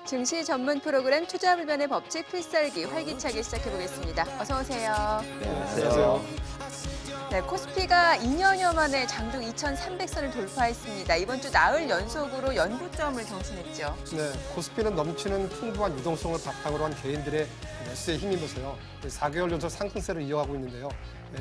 증시 전문 프로그램 투자불변의 법칙 필살기 활기차게 시작해보겠습니다. 어서 오세요. 네, 안녕하세요. 네, 코스피가 2년여 만에 장중 2,300선을 돌파했습니다. 이번 주 나흘 연속으로 연고점을 경신했죠. 네, 코스피는 넘치는 풍부한 유동성을 바탕으로 한 개인들의 매수에 힘입어서요. 4개월 연속 상승세를 이어가고 있는데요.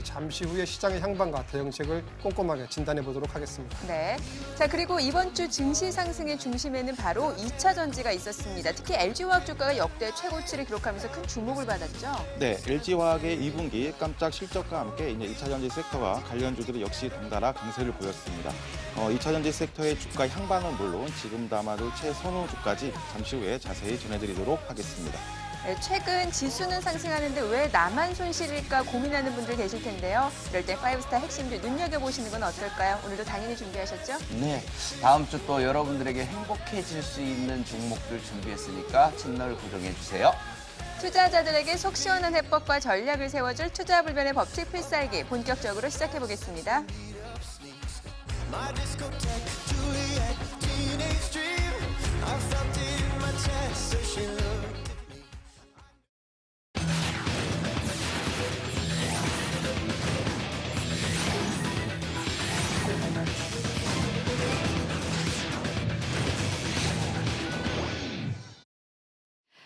잠시 후에 시장의 향방과 대응책을 꼼꼼하게 진단해 보도록 하겠습니다. 네. 자, 그리고 이번 주 증시 상승의 중심에는 바로 2차 전지가 있었습니다. 특히 LG화학 주가가 역대 최고치를 기록하면서 큰 주목을 받았죠. 네, LG화학의 2분기 깜짝 실적과 함께 이제 2차 전지 섹터와 관련주들이 역시 덩달아 강세를 보였습니다. 2차 전지 섹터의 주가 향방은 물론 지금 담아둘 최선호주까지 잠시 후에 자세히 전해드리도록 하겠습니다. 네, 최근 지수는 상승하는데 왜 나만 손실일까 고민하는 분들 계실 텐데요. 이럴 때 파이브스타 핵심주 눈여겨보시는 건 어떨까요? 오늘도 당연히 준비하셨죠? 네, 다음 주 또 여러분들에게 행복해질 수 있는 종목들 준비했으니까 채널 고정해주세요. 투자자들에게 속 시원한 해법과 전략을 세워줄 투자불변의 법칙 필살기 본격적으로 시작해보겠습니다.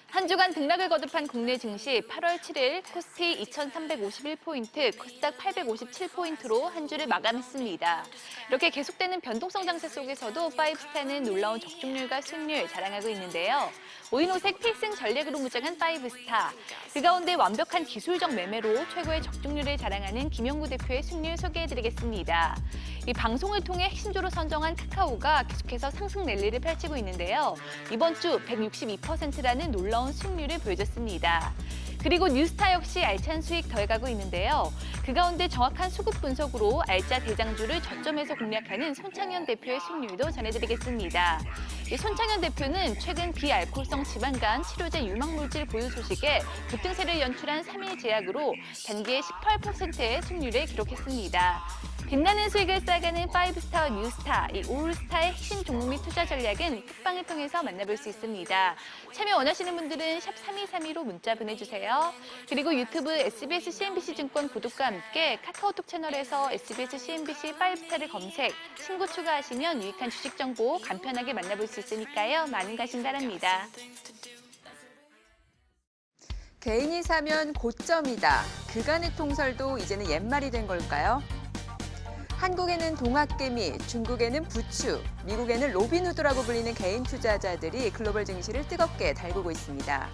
한 주간 등락을 거듭한 국내 증시 8월 7일 코스피 2,351포인트, 코스닥 857포인트로 한 주를 마감했습니다. 이렇게 계속되는 변동성 장세 속에서도 파이브스타는 놀라운 적중률과 수익률 자랑하고 있는데요. 오인오색 필승 전략으로 무장한 파이브스타. 그 가운데 완벽한 기술적 매매로 최고의 적중률을 자랑하는 김영구 대표의 수익률 소개해드리겠습니다. 이 방송을 통해 핵심주로 선정한 카카오가 계속해서 상승 랠리를 펼치고 있는데요. 이번 주 162%라는 놀라운 수익률을 보여줬습니다. 그리고 뉴스타 역시 알찬 수익 더해가고 있는데요. 그 가운데 정확한 수급 분석으로 알짜 대장주를 저점에서 공략하는 손창현 대표의 수익률도 전해드리겠습니다. 이 손창현 대표는 최근 비알코올성 지방간 치료제 유망물질 보유 소식에 급등세를 연출한 3일 제약으로 단기에 18%의 수익률을 기록했습니다. 빛나는 수익을 쌓아가는 파이브스타와 뉴스타, 이 올스타의 핵심 종목 및 투자 전략은 톡방을 통해서 만나볼 수 있습니다. 참여 원하시는 분들은 샵 3232로 문자 보내주세요. 그리고 유튜브 SBS CNBC 증권 구독과 함께 카카오톡 채널에서 SBS CNBC 파이브스타를 검색, 친구 추가하시면 유익한 주식 정보 간편하게 만나볼 수 있으니까요. 많은 관심 바랍니다. 개인이 사면 고점이다. 그간의 통설도 이제는 옛말이 된 걸까요? 한국에는 동학개미, 중국에는 부추, 미국에는 로빈후드라고 불리는 개인 투자자들이 글로벌 증시를 뜨겁게 달구고 있습니다.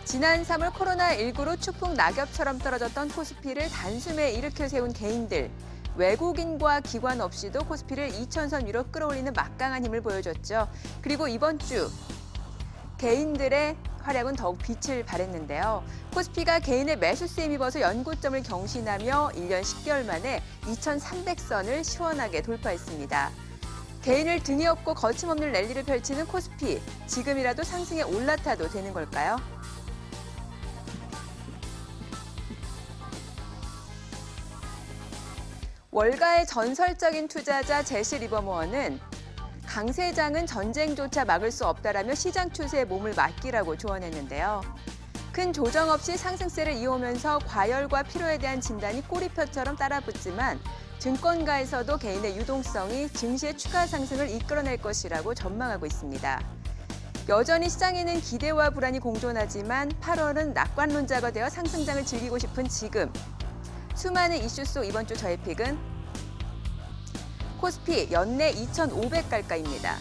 지난 3월 코로나19로 추풍 낙엽처럼 떨어졌던 코스피를 단숨에 일으켜 세운 개인들. 외국인과 기관 없이도 코스피를 2,000선 위로 끌어올리는 막강한 힘을 보여줬죠. 그리고 이번 주 개인들의 활약은 더욱 빛을 발했는데요. 코스피가 개인의 매수세에 힘입어서 연고점을 경신하며 1년 10개월 만에 2,300선을 시원하게 돌파했습니다. 개인을 등에 업고 거침없는 랠리를 펼치는 코스피. 지금이라도 상승에 올라타도 되는 걸까요? 월가의 전설적인 투자자 제시 리버모어는 강세장은 전쟁조차 막을 수 없다라며 시장 추세에 몸을 맡기라고 조언했는데요. 큰 조정 없이 상승세를 이어오면서 과열과 피로에 대한 진단이 꼬리표처럼 따라붙지만 증권가에서도 개인의 유동성이 증시의 추가 상승을 이끌어낼 것이라고 전망하고 있습니다. 여전히 시장에는 기대와 불안이 공존하지만 8월은 낙관론자가 되어 상승장을 즐기고 싶은 지금. 수많은 이슈 속 이번 주 저의 픽은 코스피 연내 2,500갈까입니다.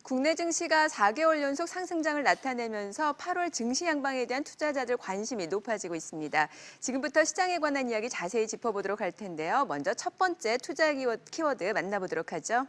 국내 증시가 4개월 연속 상승장을 나타내면서 8월 증시 향방에 대한 투자자들 관심이 높아지고 있습니다. 지금부터 시장에 관한 이야기 자세히 짚어보도록 할 텐데요. 먼저 첫 번째 투자 키워드 만나보도록 하죠.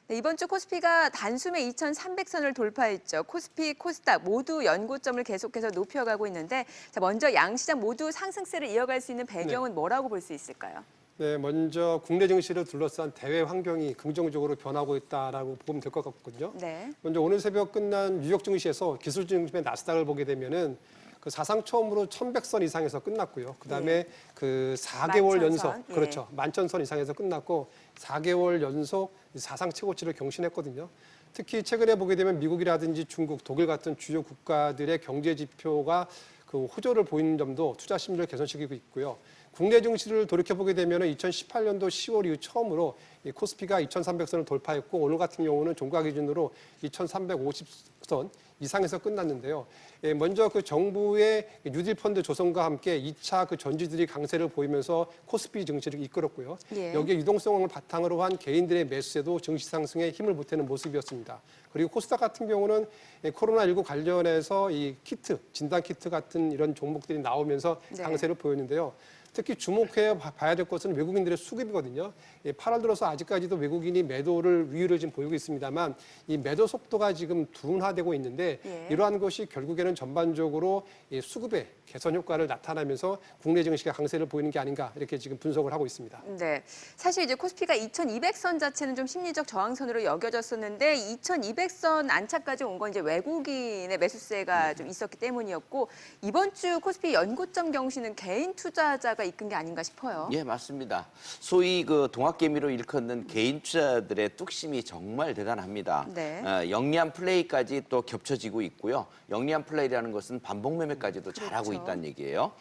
네, 이번 주 코스피가 단숨에 2,300선을 돌파했죠. 코스피, 코스닥 모두 연고점을 계속해서 높여가고 있는데 자, 먼저 양시장 모두 상승세를 이어갈 수 있는 배경은 뭐라고 볼 수 있을까요? 네, 먼저 국내 증시를 둘러싼 대외 환경이 긍정적으로 변하고 있다라고 보면 될 것 같거든요. 네. 먼저 오늘 새벽 끝난 뉴욕 증시에서 기술 증시의 나스닥을 보게 되면은 그 사상 처음으로 1,100선 이상에서 끝났고요. 그다음에 예. 그 4개월 11,000선, 연속 예. 그렇죠. 11,000선 이상에서 끝났고 4개월 연속 사상 최고치를 경신했거든요. 특히 최근에 보게 되면 미국이라든지 중국, 독일 같은 주요 국가들의 경제 지표가 그 호조를 보이는 점도 투자 심리를 개선시키고 있고요. 국내 증시를 돌이켜보게 되면 2018년도 10월 이후 처음으로 이 코스피가 2,300선을 돌파했고 오늘 같은 경우는 종가 기준으로 2,350선 이상에서 끝났는데요. 예, 먼저 그 정부의 뉴딜 펀드 조성과 함께 2차 그 전지들이 강세를 보이면서 코스피 증시를 이끌었고요. 예. 여기에 유동성을 바탕으로 한 개인들의 매수에도 증시 상승에 힘을 보태는 모습이었습니다. 그리고 코스닥 같은 경우는 코로나19 관련해서 이 키트, 진단 키트 같은 이런 종목들이 나오면서 네. 강세를 보였는데요. 특히 주목해 봐야 될 것은 외국인들의 수급이거든요. 8월 들어서 아직까지도 외국인이 매도를 위유를 지금 보이고 있습니다만 이 매도 속도가 지금 둔화되고 있는데 예. 이러한 것이 결국에는 전반적으로 이 수급의 개선 효과를 나타나면서 국내 증시가 강세를 보이는 게 아닌가 이렇게 지금 분석을 하고 있습니다. 네, 사실 이제 코스피가 2,200선 자체는 좀 심리적 저항선으로 여겨졌었는데 2,200선 안착까지 온 건 이제 외국인의 매수세가 좀 있었기 때문이었고 이번 주 코스피 연고점 경신은 개인 투자자가 이끈 게 아닌가 싶어요. 예, 맞습니다. 소위 그 동학개미로 일컫는 개인 투자들의 뚝심이 정말 대단합니다. 네. 영리한 플레이까지 또 겹쳐지고 있고요. 영리한 플레이라는 것은 반복 매매까지도 잘하고 그렇죠. 있다는 얘기예요.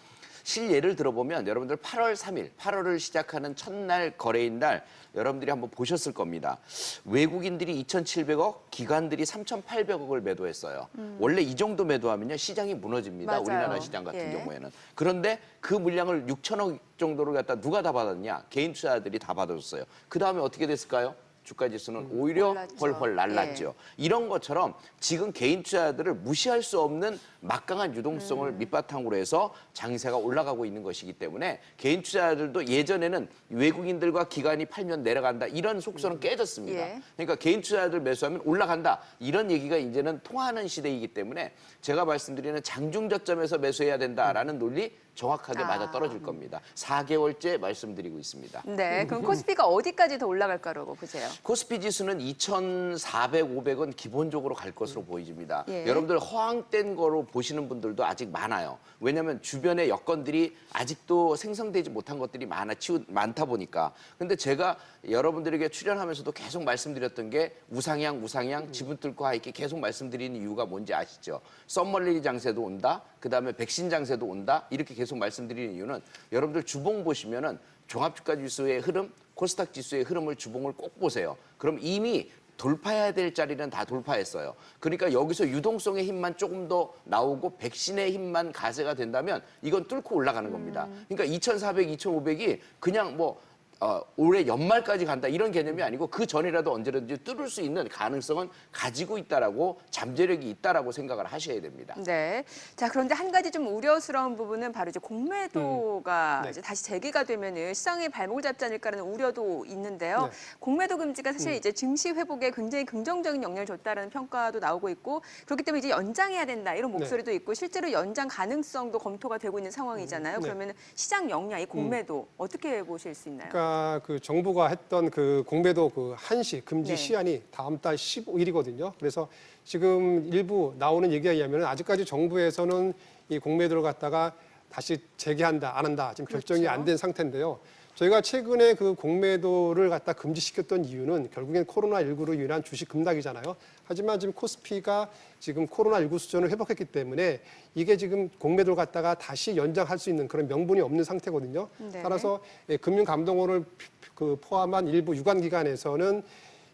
실예를 들어보면 여러분들 8월 3일, 8월을 시작하는 첫날 거래인 날 여러분들이 한번 보셨을 겁니다. 외국인들이 2,700억, 기관들이 3,800억을 매도했어요. 원래 이 정도 매도하면요 시장이 무너집니다. 맞아요. 우리나라 시장 같은 예. 경우에는. 그런데 그 물량을 6천억 정도를 갖다 누가 다 받았냐? 개인 투자자들이 다 받았어요. 그 다음에 어떻게 됐을까요? 주가 지수는 오히려 올랐죠. 훨훨 날랐죠. 이런 것처럼 지금 개인 투자자들을 무시할 수 없는 막강한 유동성을 밑바탕으로 해서 장세가 올라가고 있는 것이기 때문에 개인 투자자들도 예전에는 외국인들과 기관이 팔면 내려간다 이런 속성은 깨졌습니다. 예. 그러니까 개인 투자자들 매수하면 올라간다 이런 얘기가 이제는 통하는 시대이기 때문에 제가 말씀드리는 장중 저점에서 매수해야 된다라는 논리 정확하게 맞아 떨어질 겁니다. 4개월째 말씀드리고 있습니다. 네, 그럼 코스피가 어디까지 더 올라갈 거라고 보세요? 코스피 지수는 2,400, 500은 기본적으로 갈 것으로 보입니다. 예. 여러분들 허황된 거로 보시는 분들도 아직 많아요. 왜냐하면 주변에 여건들이 아직도 생성되지 못한 것들이 많다 보니까. 근데 제가 여러분들에게 출연하면서도 계속 말씀드렸던 게 우상향, 지분 뚫고 하이킥 계속 말씀드리는 이유가 뭔지 아시죠? 썸머리 장세도 온다. 그다음에 백신 장세도 온다. 이렇게 계속 말씀드리는 이유는 여러분들 주봉 보시면은 종합주가 지수의 흐름, 코스닥 지수의 흐름을 주봉을 꼭 보세요. 그럼 이미 돌파해야 될 자리는 다 돌파했어요. 그러니까 여기서 유동성의 힘만 조금 더 나오고 백신의 힘만 가세가 된다면 이건 뚫고 올라가는 겁니다. 그러니까 2,400, 2,500이 그냥 뭐 올해 연말까지 간다 이런 개념이 아니고 그 전이라도 언제든지 뚫을 수 있는 가능성은 가지고 있다라고 잠재력이 있다라고 생각을 하셔야 됩니다. 네. 자, 그런데 한 가지 좀 우려스러운 부분은 바로 이제 공매도가 네. 이제 다시 재개가 되면은 시장의 발목을 잡지 않을까라는 우려도 있는데요. 네. 공매도 금지가 사실 이제 증시 회복에 굉장히 긍정적인 영향을 줬다라는 평가도 나오고 있고 그렇기 때문에 이제 연장해야 된다 이런 목소리도 있고 실제로 연장 가능성도 검토가 되고 있는 상황이잖아요. 네. 그러면 시장 역량, 이 공매도 어떻게 보실 수 있나요? 그러니까 그 정부가 했던 그 공매도 그 한시 금지 네. 시한이 다음 달 15일이거든요. 그래서 지금 일부 나오는 얘기에 의하면 아직까지 정부에서는 이 공매도를 갖다가 다시 재개한다, 안 한다 지금 결정이 그렇죠. 안 된 상태인데요. 저희가 최근에 그 공매도를 갖다 금지시켰던 이유는 결국엔 코로나19로 인한 주식 급락이잖아요. 하지만 지금 코스피가 지금 코로나19 수준을 회복했기 때문에 이게 지금 공매도를 갖다가 다시 연장할 수 있는 그런 명분이 없는 상태거든요. 네. 따라서 금융감독원을 포함한 일부 유관기관에서는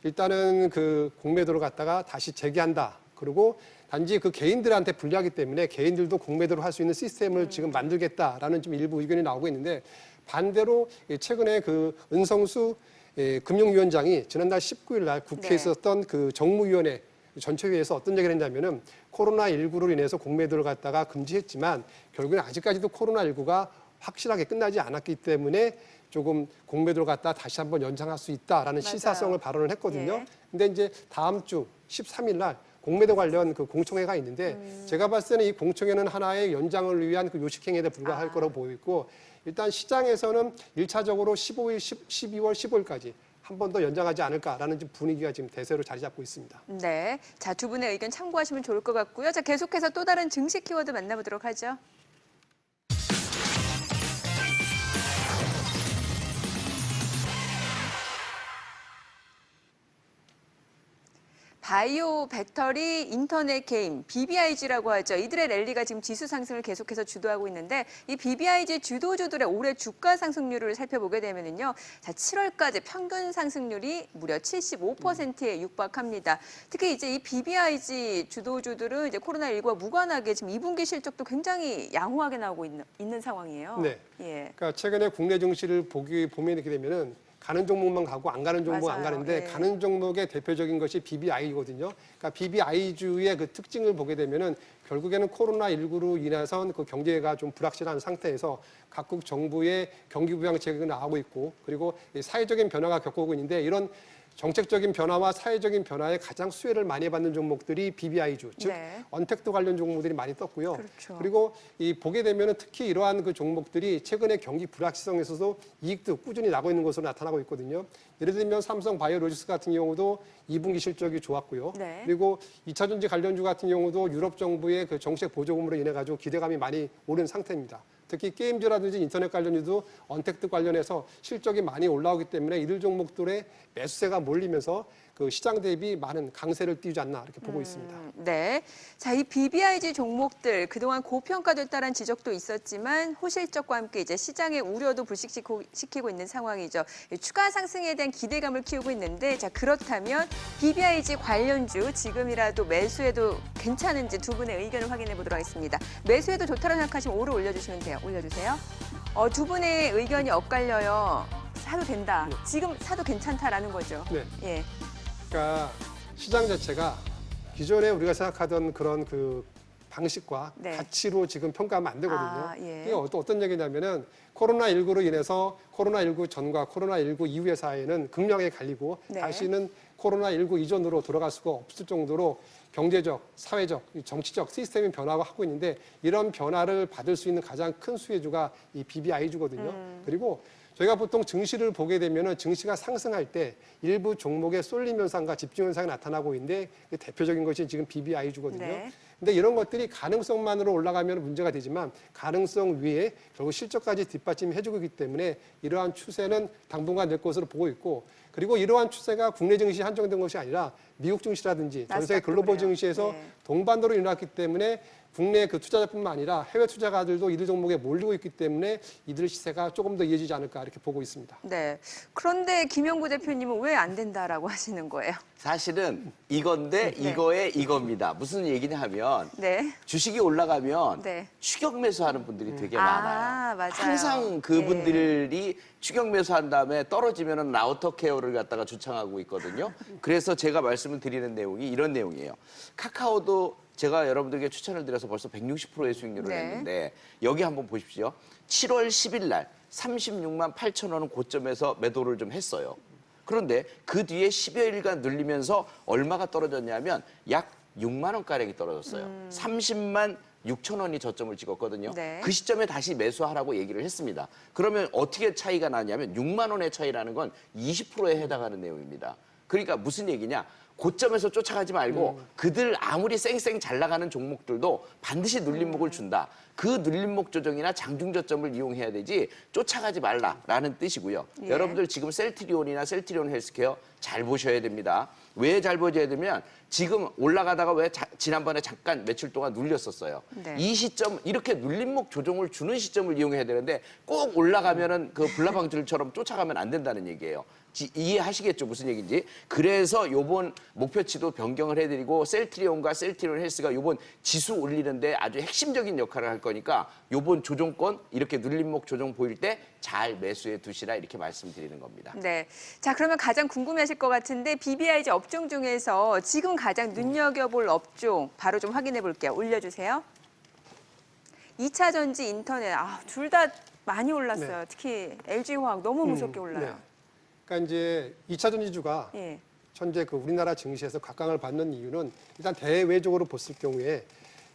일단은 그 공매도를 갖다가 다시 재개한다. 그리고 단지 그 개인들한테 불리하기 때문에 개인들도 공매도를 할 수 있는 시스템을 지금 만들겠다라는 좀 일부 의견이 나오고 있는데 반대로 최근에 그 은성수 금융위원장이 지난달 19일 날 국회에 네. 있었던 그 정무위원회 전체회의에서 어떤 얘기를 했냐면은 코로나19로 인해서 공매도를 갖다가 금지했지만 결국엔 아직까지도 코로나19가 확실하게 끝나지 않았기 때문에 조금 공매도를 갖다 다시 한번 연장할 수 있다라는 맞아요. 시사성을 발언을 했거든요. 예. 근데 이제 다음 주 13일 날 공매도 관련 그 공청회가 있는데 제가 봤을 때는 이 공청회는 하나의 연장을 위한 그 요식행위에 불과할 거라고 보이고 일단 시장에서는 1차적으로 12월 15일까지 한 번 더 연장하지 않을까라는 지금 분위기가 지금 대세로 자리 잡고 있습니다. 네. 자, 두 분의 의견 참고하시면 좋을 것 같고요. 자, 계속해서 또 다른 증시 키워드 만나보도록 하죠. 바이오, 배터리, 인터넷 게임, BBIG라고 하죠. 이들의 랠리가 지금 지수 상승을 계속해서 주도하고 있는데 이 BBIG 주도주들의 올해 주가 상승률을 살펴보게 되면은요. 자, 7월까지 평균 상승률이 무려 75%에 육박합니다. 특히 이제 이 BBIG 주도주들은 이제 코로나19와 무관하게 지금 2분기 실적도 굉장히 양호하게 나오고 있는 상황이에요. 네. 예. 그러니까 최근에 국내 증시를 보면 이렇게 되면은 가는 종목만 가고 안 가는 종목은 안 맞아요. 가는데 예. 가는 종목의 대표적인 것이 BBI거든요. 그러니까 BBI주의 그 특징을 보게 되면은 결국에는 코로나19로 인해서 그 경제가 좀 불확실한 상태에서 각국 정부의 경기 부양책이 나오고 있고 그리고 사회적인 변화가 겪고 있는데 이런 정책적인 변화와 사회적인 변화에 가장 수혜를 많이 받는 종목들이 BBI주, 즉 네. 언택트 관련 종목들이 많이 떴고요. 그렇죠. 그리고 이 보게 되면은 특히 이러한 그 종목들이 최근에 경기 불확실성에서도 이익도 꾸준히 나고 있는 것으로 나타나고 있거든요. 예를 들면 삼성 바이오로직스 같은 경우도 2분기 실적이 좋았고요. 네. 그리고 2차 전지 관련주 같은 경우도 유럽 정부의 그 정책 보조금으로 인해 가지고 기대감이 많이 오른 상태입니다. 특히 게임즈라든지 인터넷 관련주도 언택트 관련해서 실적이 많이 올라오기 때문에 이들 종목들의 매수세가 몰리면서 그 시장 대비 많은 강세를 띄우지 않나 이렇게 보고 있습니다. 네. 자, 이 BBIG 종목들 그동안 고평가됐다는 지적도 있었지만 호실적과 함께 이제 시장의 우려도 불식시키고 있는 상황이죠. 추가 상승에 대한 기대감을 키우고 있는데 자, 그렇다면 BBIG 관련주 지금이라도 매수해도 괜찮은지 두 분의 의견을 확인해 보도록 하겠습니다. 매수해도 좋다고 생각하시면 오를 올려주시면 돼요. 올려주세요. 두 분의 의견이 엇갈려요. 사도 된다. 지금 사도 괜찮다라는 거죠. 네. 예. 그러니까 시장 자체가 기존에 우리가 생각하던 그런 그 방식과 네. 가치로 지금 평가하면 안 되거든요. 아, 예. 이게 어떤 얘기냐면은 코로나19로 인해서 코로나19 전과 코로나19 이후의 사회는 극명하게 갈리고 네. 다시는 코로나19 이전으로 돌아갈 수가 없을 정도로 경제적, 사회적, 정치적 시스템이 변화하고 있는데 이런 변화를 받을 수 있는 가장 큰 수혜주가 이 BBI주거든요. 그리고 저희가 보통 증시를 보게 되면은 증시가 상승할 때 일부 종목의 쏠림 현상과 집중 현상이 나타나고 있는데 대표적인 것이 지금 BBI주거든요. 네. 근데 이런 것들이 가능성만으로 올라가면 문제가 되지만 가능성 위에 결국 실적까지 뒷받침해주고 있기 때문에 이러한 추세는 당분간 될 것으로 보고 있고 그리고 이러한 추세가 국내 증시에 한정된 것이 아니라 미국 증시라든지 전 세계 나스닥도 글로벌 그래요. 증시에서 네. 동반도로 일어났기 때문에 국내 그 투자자뿐만 아니라 해외 투자가들도 이들 종목에 몰리고 있기 때문에 이들 시세가 조금 더 이어지지 않을까 이렇게 보고 있습니다. 네. 그런데 김영구 대표님은 왜 안 된다라고 하시는 거예요? 사실은 이건데 네. 이거에 이겁니다. 무슨 얘기냐 하면 네. 주식이 올라가면 네. 추격 매수하는 분들이 되게 아, 많아요. 맞아요. 항상 그분들이 추격 매수한 다음에 떨어지면은 라우터 케어를 갖다가 주창하고 있거든요. 그래서 제가 말씀을 드리는 내용이 이런 내용이에요. 카카오도 제가 여러분들에게 추천을 드려서 벌써 160%의 수익률을 네. 냈는데 여기 한번 보십시오. 7월 10일 날 36만 8천 원은 고점에서 매도를 좀 했어요. 그런데 그 뒤에 10여일간 늘리면서 얼마가 떨어졌냐면 약 6만 원가량이 떨어졌어요. 30만 6천 원이 저점을 찍었거든요. 네. 그 시점에 다시 매수하라고 얘기를 했습니다. 그러면 어떻게 차이가 나냐면 6만 원의 차이라는 건 20%에 해당하는 내용입니다. 그러니까 무슨 얘기냐? 고점에서 쫓아가지 말고 그들 아무리 쌩쌩 잘 나가는 종목들도 반드시 눌림목을 준다. 그 눌림목 조정이나 장중 저점을 이용해야 되지 쫓아가지 말라라는 뜻이고요. 예. 여러분들 지금 셀트리온이나 셀트리온 헬스케어 잘 보셔야 됩니다. 왜 잘 보셔야 되면 지금 올라가다가 왜 지난번에 잠깐 며칠 동안 눌렸었어요. 네. 이 시점 이렇게 눌림목 조정을 주는 시점을 이용해야 되는데 꼭 올라가면은 그 불나방들처럼 쫓아가면 안 된다는 얘기예요. 이해하시겠죠? 무슨 얘기인지. 그래서 요번 목표치도 변경을 해드리고 셀트리온과 셀트리온 헬스가 요번 지수 올리는데 아주 핵심적인 역할을 할 거니까 요번 조정권 이렇게 눌림목 조정 보일 때 잘 매수해 두시라 이렇게 말씀드리는 겁니다. 네. 자, 그러면 가장 궁금해하실 것 같은데 BBIG 업종 중에서 지금 가장 눈여겨볼 업종 바로 좀 확인해 볼게요. 올려주세요. 2차 전지 인터넷. 둘 다 많이 올랐어요. 네. 특히 LG화학 너무 무섭게 올라요. 네. 그러니까 이제 2차 전지주가 예. 현재 그 우리나라 증시에서 각광을 받는 이유는 일단 대외적으로 봤을 경우에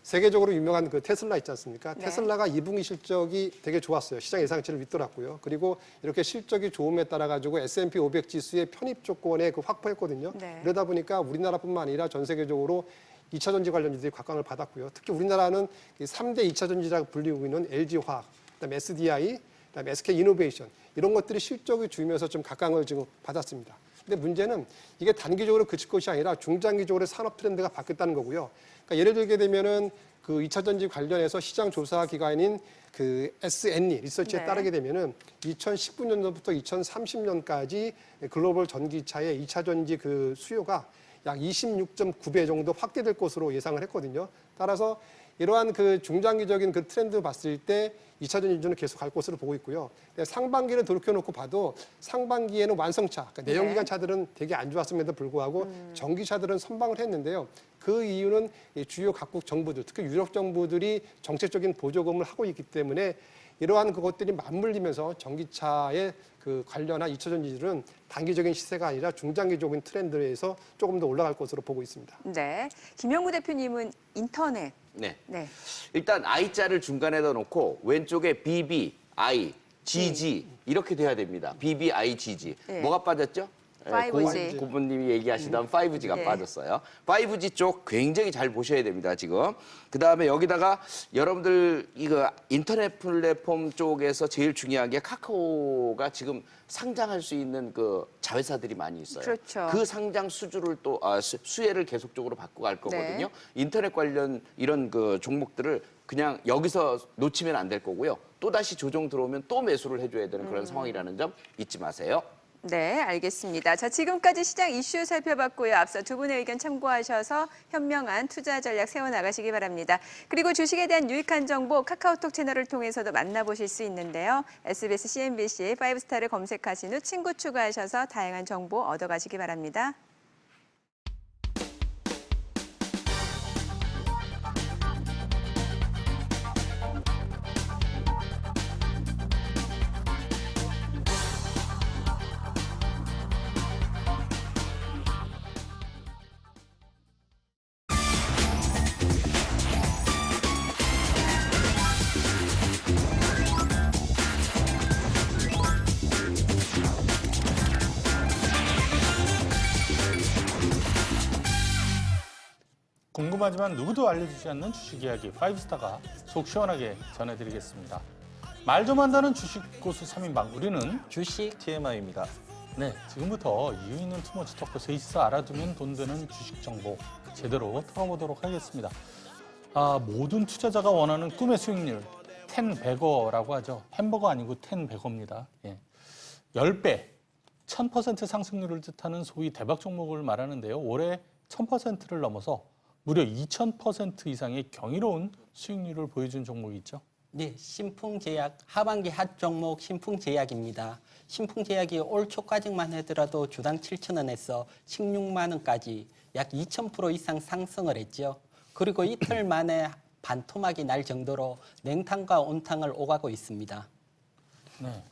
세계적으로 유명한 그 테슬라 있지 않습니까? 네. 테슬라가 2분기 실적이 되게 좋았어요. 시장 예상치를 윗돌았고요. 그리고 이렇게 실적이 좋음에 따라 가지고 S&P 500 지수의 편입 조건에 그 확보했거든요. 네. 그러다 보니까 우리나라뿐만 아니라 전 세계적으로 2차 전지 관련주들이 각광을 받았고요. 특히 우리나라는 3대 2차 전지라고 불리고 있는 LG화학, 그다음에 SDI, 그다음에 SK이노베이션 이런 것들이 실적이 좋으면서 좀 각광을 지금 받았습니다. 근데 문제는 이게 단기적으로 그칠 것이 아니라 중장기적으로 산업 트렌드가 바뀌었다는 거고요. 그러니까 예를 들게 되면은 그 2차 전지 관련해서 시장 조사 기관인 그 SNE 리서치에 네. 따르게 되면은 2019년도부터 2030년까지 글로벌 전기차의 2차 전지 그 수요가 약 26.9배 정도 확대될 것으로 예상을 했거든요. 따라서 이러한 그 중장기적인 그 트렌드 봤을 때 2차 전지주는 계속 갈 것으로 보고 있고요. 근데 상반기를 돌이켜놓고 봐도 상반기에는 완성차, 그러니까 내연기관 차들은 되게 안 좋았음에도 불구하고 전기차들은 선방을 했는데요. 그 이유는 이 주요 각국 정부들, 특히 유럽 정부들이 정책적인 보조금을 하고 있기 때문에 이러한 그것들이 맞물리면서 전기차의 그 관련한 2차 전지들은 단기적인 시세가 아니라 중장기적인 트렌드에서 조금 더 올라갈 것으로 보고 있습니다. 네. 김영구 대표님은 인터넷. 네. 네. 일단 I자를 중간에다 놓고 왼쪽에 BB, I, GG 이렇게 돼야 됩니다. BB, I, GG. 네. 뭐가 빠졌죠? 5G. 고분님이 얘기하시던 5G가 네. 빠졌어요. 5G 쪽 굉장히 잘 보셔야 됩니다, 지금. 그다음에 여기다가 여러분들 이거 인터넷 플랫폼 쪽에서 제일 중요한 게 카카오가 지금 상장할 수 있는 그 자회사들이 많이 있어요. 그렇죠. 그 상장 수주를 또 수혜를 계속적으로 받고 갈 거거든요. 네. 인터넷 관련 이런 그 종목들을 그냥 여기서 놓치면 안 될 거고요. 또 다시 조정 들어오면 또 매수를 해줘야 되는 그런 상황이라는 점 잊지 마세요. 네, 알겠습니다. 자, 지금까지 시장 이슈 살펴봤고요. 앞서 두 분의 의견 참고하셔서 현명한 투자 전략 세워나가시기 바랍니다. 그리고 주식에 대한 유익한 정보 카카오톡 채널을 통해서도 만나보실 수 있는데요. SBS, CNBC 5스타를 검색하신 후 친구 추가하셔서 다양한 정보 얻어가시기 바랍니다. 궁금하지만 누구도 알려주지 않는 주식 이야기 5스타가 속 시원하게 전해드리겠습니다. 말 좀 한다는 주식 고수 3인방 우리는 주식 TMI입니다. 네, 지금부터 이유 있는 투머치 토크 셋이서 알아두면 돈 되는 주식 정보 제대로 털어보도록 하겠습니다. 모든 투자자가 원하는 꿈의 수익률 10배거라고 하죠. 햄버거 아니고 10배거입니다. 예. 10배, 1000% 상승률을 뜻하는 소위 대박 종목을 말하는데요. 올해 1000%를 넘어서 무려 2000% 이상의 경이로운 수익률을 보여준 종목이 있죠. 네, 신풍제약 하반기 핫 종목 신풍제약입니다. 신풍제약이 올 초까지만 하더라도 주당 7,000원에서 16만 원까지 약 2000% 이상 상승을 했죠. 그리고 이틀 만에 반토막이 날 정도로 냉탕과 온탕을 오가고 있습니다. 네.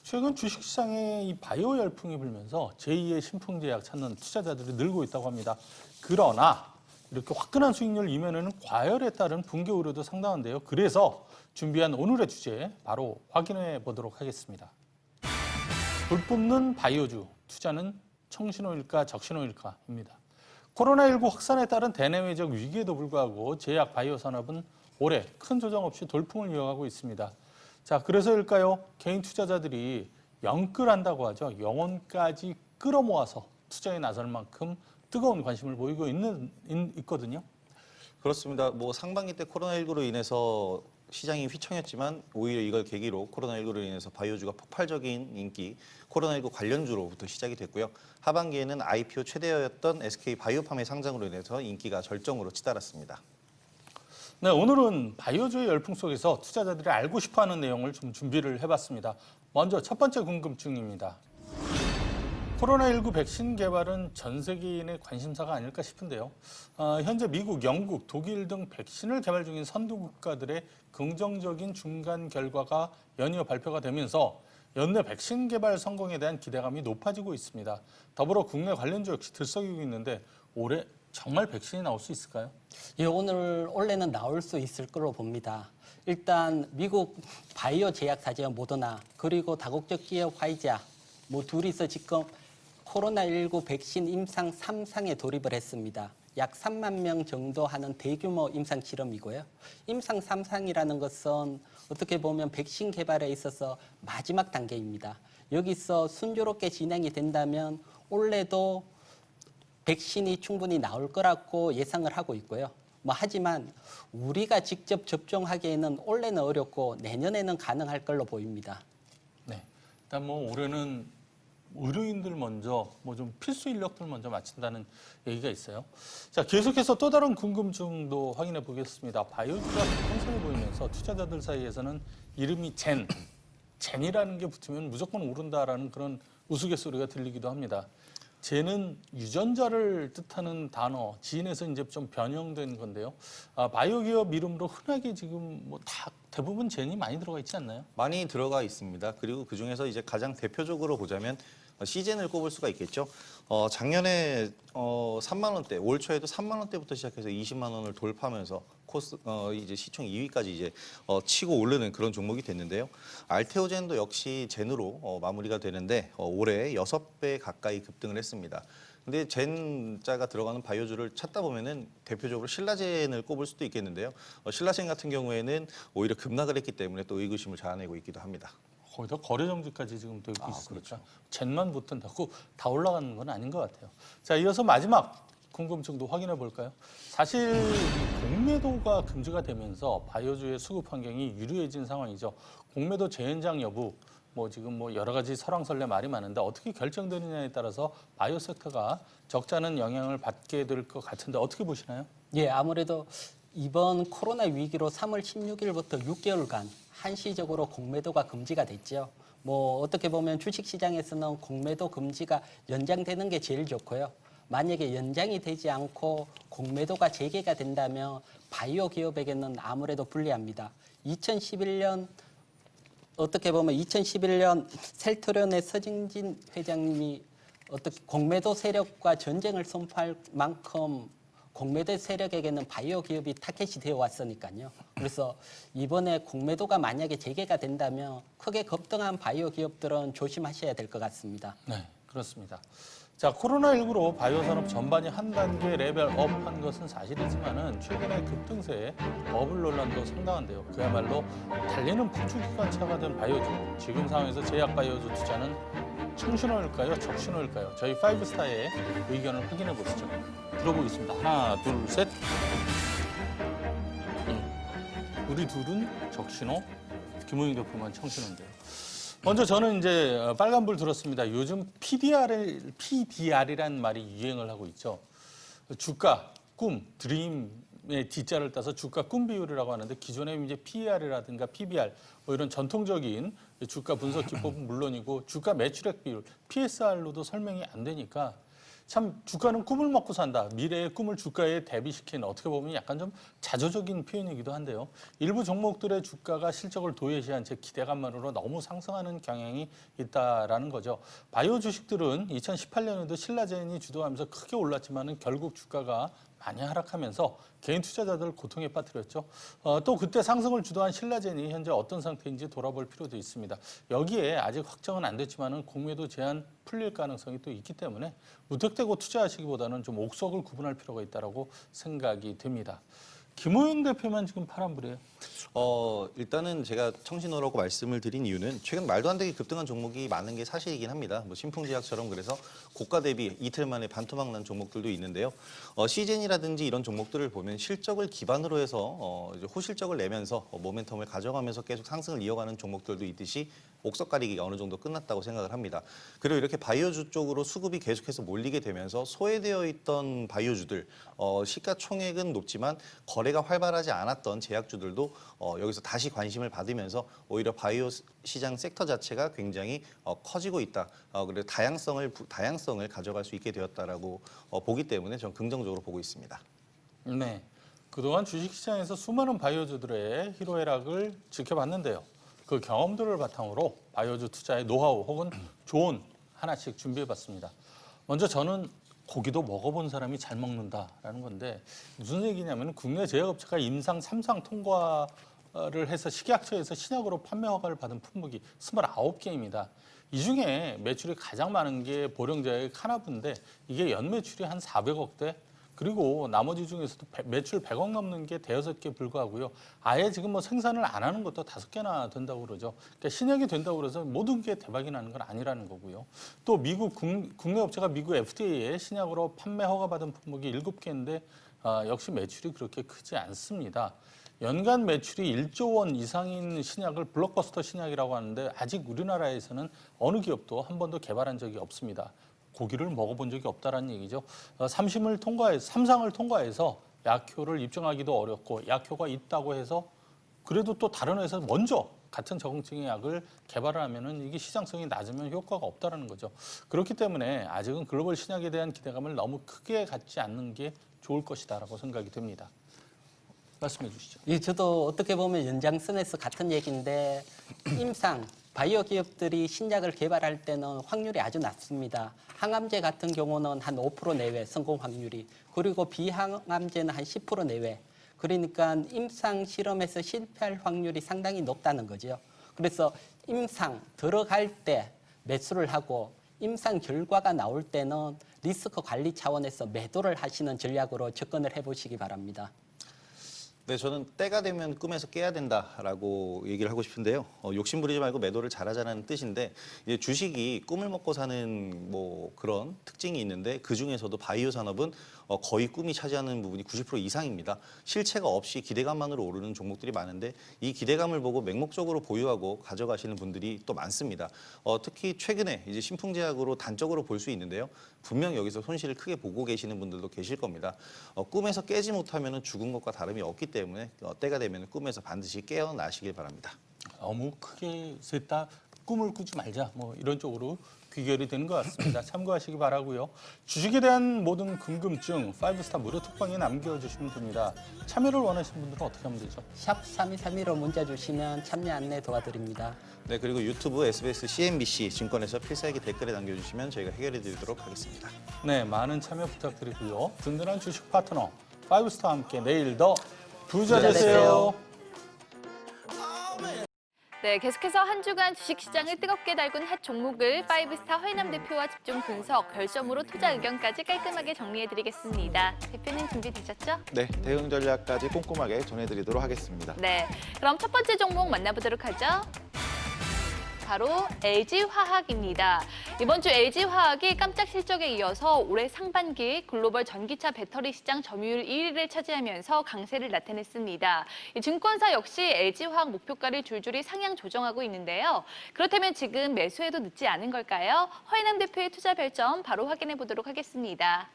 최근 주식시장에 이 바이오 열풍이 불면서 제2의 신풍제약 찾는 투자자들이 늘고 있다고 합니다. 그러나 이렇게 화끈한 수익률 이면에는 과열에 따른 붕괴 우려도 상당한데요. 그래서 준비한 오늘의 주제 바로 확인해 보도록 하겠습니다. 불 뿜는 바이오주, 투자는 청신호일까 적신호일까입니다. 코로나19 확산에 따른 대내외적 위기에도 불구하고 제약 바이오 산업은 올해 큰 조정 없이 돌풍을 이어가고 있습니다. 자, 그래서일까요? 개인 투자자들이 영끌한다고 하죠. 영혼까지 끌어모아서 투자에 나설 만큼 뜨거운 관심을 보이고 있거든요. 그렇습니다. 뭐 상반기 때 코로나19로 인해서 시장이 휘청였지만 오히려 이걸 계기로 코로나19로 인해서 바이오주가 폭발적인 인기, 코로나19 관련주로부터 시작이 됐고요. 하반기에는 IPO 최대였던 SK 바이오팜의 상장으로 인해서 인기가 절정으로 치달았습니다. 네, 오늘은 바이오주의 열풍 속에서 투자자들이 알고 싶어하는 내용을 좀 준비를 해봤습니다. 먼저 첫 번째 궁금증입니다. 코로나19 백신 개발은 전 세계인의 관심사가 아닐까 싶은데요. 현재 미국, 영국, 독일 등 백신을 개발 중인 선두 국가들의 긍정적인 중간 결과가 연이어 발표가 되면서 연내 백신 개발 성공에 대한 기대감이 높아지고 있습니다. 더불어 국내 관련주 역시 들썩이고 있는데 올해 정말 백신이 나올 수 있을까요? 예, 올해는 나올 수 있을 거로 봅니다. 일단 미국 바이오 제약사죠, 모더나, 그리고 다국적 기업 화이자, 둘이서 지금 코로나19 백신 임상 3상에 돌입을 했습니다. 약 3만 명 정도 하는 대규모 임상 실험이고요. 임상 3상이라는 것은 어떻게 보면 백신 개발에 있어서 마지막 단계입니다. 여기서 순조롭게 진행이 된다면 올해도 백신이 충분히 나올 거라고 예상을 하고 있고요. 하지만 우리가 직접 접종하기에는 올해는 어렵고 내년에는 가능할 걸로 보입니다. 네, 일단 올해는 의료인들 먼저 좀 필수 인력들 먼저 마친다는 얘기가 있어요. 자, 계속해서 또 다른 궁금증도 확인해 보겠습니다. 바이오주가 상승해 보이면서 투자자들 사이에서는 이름이 젠이라는 게 붙으면 무조건 오른다라는 그런 우스갯소리가 들리기도 합니다. 젠은 유전자를 뜻하는 단어, 지인에서 이제 좀 변형된 건데요. 바이오 기업 이름으로 흔하게 지금 다 대부분 젠이 많이 들어가 있지 않나요? 많이 들어가 있습니다. 그리고 그 중에서 이제 가장 대표적으로 보자면 시젠을 꼽을 수가 있겠죠. 작년에 3만 원대, 올 초에도 3만 원대부터 시작해서 20만 원을 돌파하면서 이제 시총 2위까지 이제 치고 오르는 그런 종목이 됐는데요. 알테오젠도 역시 젠으로 마무리가 되는데 올해 6배 가까이 급등을 했습니다. 근데 젠자가 들어가는 바이오주를 찾다 보면은 대표적으로 신라젠을 꼽을 수도 있겠는데요. 신라젠 같은 경우에는 오히려 급락을 했기 때문에 또 의구심을 자아내고 있기도 합니다. 거기다 거래 정지까지 지금 되고 있으니까 그렇죠. 젠만 붙은다고 다 올라가는 건 아닌 것 같아요. 자, 이어서 마지막 궁금증도 확인해 볼까요? 사실 공매도가 금지가 되면서 바이오주의 수급 환경이 유리해진 상황이죠. 공매도 재연장 여부, 지금 여러 가지 설왕설래 말이 많은데 어떻게 결정되느냐에 따라서 바이오 섹터가 적잖은 영향을 받게 될 것 같은데 어떻게 보시나요? 예, 아무래도 이번 코로나 위기로 3월 16일부터 6개월간 한시적으로 공매도가 금지가 됐죠. 어떻게 보면 주식시장에서는 공매도 금지가 연장되는 게 제일 좋고요. 만약에 연장이 되지 않고 공매도가 재개가 된다면 바이오 기업에게는 아무래도 불리합니다. 2011년 셀트리온의 서진진 회장님이 어떻게 공매도 세력과 전쟁을 선포할 만큼 공매도 세력에게는 바이오 기업이 타겟이 되어 왔으니까요. 그래서 이번에 공매도가 만약에 재개가 된다면 크게 급등한 바이오 기업들은 조심하셔야 될 것 같습니다. 네, 그렇습니다. 자, 코로나19로 바이오 산업 전반이 한 단계 레벨업한 것은 사실이지만은 최근에 급등세에 버블 논란도 상당한데요. 그야말로 달리는 폭주기관차가 된 바이오주. 지금 상황에서 제약 바이오주 투자는 청신호일까요? 적신호일까요? 저희 5스타의 의견을 확인해 보시죠. 들어보겠습니다. 하나, 둘, 셋. 우리 둘은 적신호, 김호영 대표만 청신호인데요. 먼저 저는 이제 빨간불 들었습니다. 요즘 PDR이라는 말이 유행을 하고 있죠. 주가, 꿈, 드림의 D자를 따서 주가 꿈 비율이라고 하는데 기존에 이제 PER이라든가 PBR 이런 전통적인 주가 분석 기법은 물론이고 주가 매출액 비율, PSR로도 설명이 안 되니까 참 주가는 꿈을 먹고 산다. 미래의 꿈을 주가에 대비시킨 어떻게 보면 약간 좀 자조적인 표현이기도 한데요. 일부 종목들의 주가가 실적을 도외시한 제 기대감만으로 너무 상승하는 경향이 있다라는 거죠. 바이오 주식들은 2018년에도 신라젠이 주도하면서 크게 올랐지만은 결국 주가가 많이 하락하면서 개인 투자자들 고통에 빠뜨렸죠. 또 그때 상승을 주도한 신라젠이 현재 어떤 상태인지 돌아볼 필요도 있습니다. 여기에 아직 확정은 안 됐지만은 공매도 제한 풀릴 가능성이 또 있기 때문에 무턱대고 투자하시기보다는 좀 옥석을 구분할 필요가 있다라고 생각이 됩니다. 김호영 대표만 지금 파란불이에요. 일단은 제가 청신호라고 말씀을 드린 이유는 최근 말도 안 되게 급등한 종목이 많은 게 사실이긴 합니다. 신풍제약처럼 그래서 고가 대비 이틀 만에 반토막 난 종목들도 있는데요. 시젠이라든지 이런 종목들을 보면 실적을 기반으로 해서 이제 호실적을 내면서 모멘텀을 가져가면서 계속 상승을 이어가는 종목들도 있듯이 옥석 가리기가 어느 정도 끝났다고 생각을 합니다. 그리고 이렇게 바이오주 쪽으로 수급이 계속해서 몰리게 되면서 소외되어 있던 바이오주들 시가총액은 높지만 거래가 활발하지 않았던 제약주들도 여기서 다시 관심을 받으면서 오히려 바이오 시장 섹터 자체가 굉장히 커지고 있다. 그리고 다양성을 가져갈 수 있게 되었다라고 보기 때문에 저는 긍정적으로 보고 있습니다. 네, 그동안 주식시장에서 수많은 바이오주들의 희로애락을 지켜봤는데요. 그 경험들을 바탕으로 바이오주 투자의 노하우 혹은 조언 하나씩 준비해봤습니다. 먼저 저는 고기도 먹어본 사람이 잘 먹는다라는 건데 무슨 얘기냐면 국내 제약업체가 임상 3상 통과를 해서 식약처에서 신약으로 판매 허가를 받은 품목이 29개입니다. 이 중에 매출이 가장 많은 게 보령제약의 카나브인데 이게 연매출이 한 400억대, 그리고 나머지 중에서도 매출 100억 넘는 게 5개 불과하고요. 아예 지금 뭐 생산을 안 하는 것도 5개나 된다고 그러죠. 그러니까 신약이 된다고 그래서 모든 게 대박이 나는 건 아니라는 거고요. 또 미국 국내 업체가 미국 FDA에 신약으로 판매 허가받은 품목이 7개인데 역시 매출이 그렇게 크지 않습니다. 연간 매출이 1조 원 이상인 신약을 블록버스터 신약이라고 하는데 아직 우리나라에서는 어느 기업도 한 번도 개발한 적이 없습니다. 고기를 먹어본 적이 없다라는 얘기죠. 3상을 통과해서 약효를 입증하기도 어렵고 약효가 있다고 해서 그래도 또 다른 회사 먼저 같은 적응증의 약을 개발을 하면은 이게 시장성이 낮으면 효과가 없다라는 거죠. 그렇기 때문에 아직은 글로벌 신약에 대한 기대감을 너무 크게 갖지 않는 게 좋을 것이다라고 생각이 듭니다. 말씀해 주시죠. 예, 저도 어떻게 보면 연장선에서 같은 얘기인데 임상 바이오 기업들이 신약을 개발할 때는 확률이 아주 낮습니다. 항암제 같은 경우는 한 5% 내외 성공 확률이, 그리고 비항암제는 한 10% 내외. 그러니까 임상 실험에서 실패할 확률이 상당히 높다는 거죠. 그래서 임상 들어갈 때 매수를 하고 임상 결과가 나올 때는 리스크 관리 차원에서 매도를 하시는 전략으로 접근을 해보시기 바랍니다. 네, 저는 때가 되면 꿈에서 깨야 된다라고 얘기를 하고 싶은데요. 욕심 부리지 말고 매도를 잘하자는 뜻인데 이제 주식이 꿈을 먹고 사는 뭐 그런 특징이 있는데 그 중에서도 바이오 산업은 거의 꿈이 차지하는 부분이 90% 이상입니다. 실체가 없이 기대감만으로 오르는 종목들이 많은데 이 기대감을 보고 맹목적으로 보유하고 가져가시는 분들이 또 많습니다. 특히 최근에 이제 신풍제약으로 단적으로 볼 수 있는데요. 분명 여기서 손실을 크게 보고 계시는 분들도 계실 겁니다. 꿈에서 깨지 못하면 죽은 것과 다름이 없기 때문에 때가 되면 꿈에서 반드시 깨어나시길 바랍니다. 너무 크게 셋 다 꿈을 꾸지 말자 뭐 이런 쪽으로 귀결이 되는 것 같습니다. 참고하시기 바라고요. 주식에 대한 모든 궁금증 5스타 무료 톡방에 남겨주시면 됩니다. 참여를 원하시는 분들은 어떻게 하면 되죠? 샵 3232로 문자 주시면 참여 안내 도와드립니다. 네, 그리고 유튜브, SBS, CNBC 증권에서 필살기 댓글에 남겨주시면 저희가 해결해 드리도록 하겠습니다. 네, 많은 참여 부탁드리고요. 든든한 주식 파트너 5스타와 함께 내일 더 부자 되세요. 네, 계속해서 한 주간 주식시장을 뜨겁게 달군 핫 종목을 5스타 허인남 대표와 집중 분석, 결점으로 투자 의견까지 깔끔하게 정리해드리겠습니다. 대표님 준비되셨죠? 네, 대응 전략까지 꼼꼼하게 전해드리도록 하겠습니다. 네, 그럼 첫 번째 종목 만나보도록 하죠. 바로 LG화학입니다. 이번 주 LG화학이 깜짝 실적에 이어서 올해 상반기 글로벌 전기차 배터리 시장 점유율 1위를 차지하면서 강세를 나타냈습니다. 이 증권사 역시 LG화학 목표가를 줄줄이 상향 조정하고 있는데요. 그렇다면 지금 매수해도 늦지 않은 걸까요? 허인남 대표의 투자 별점 바로 확인해 보도록 하겠습니다.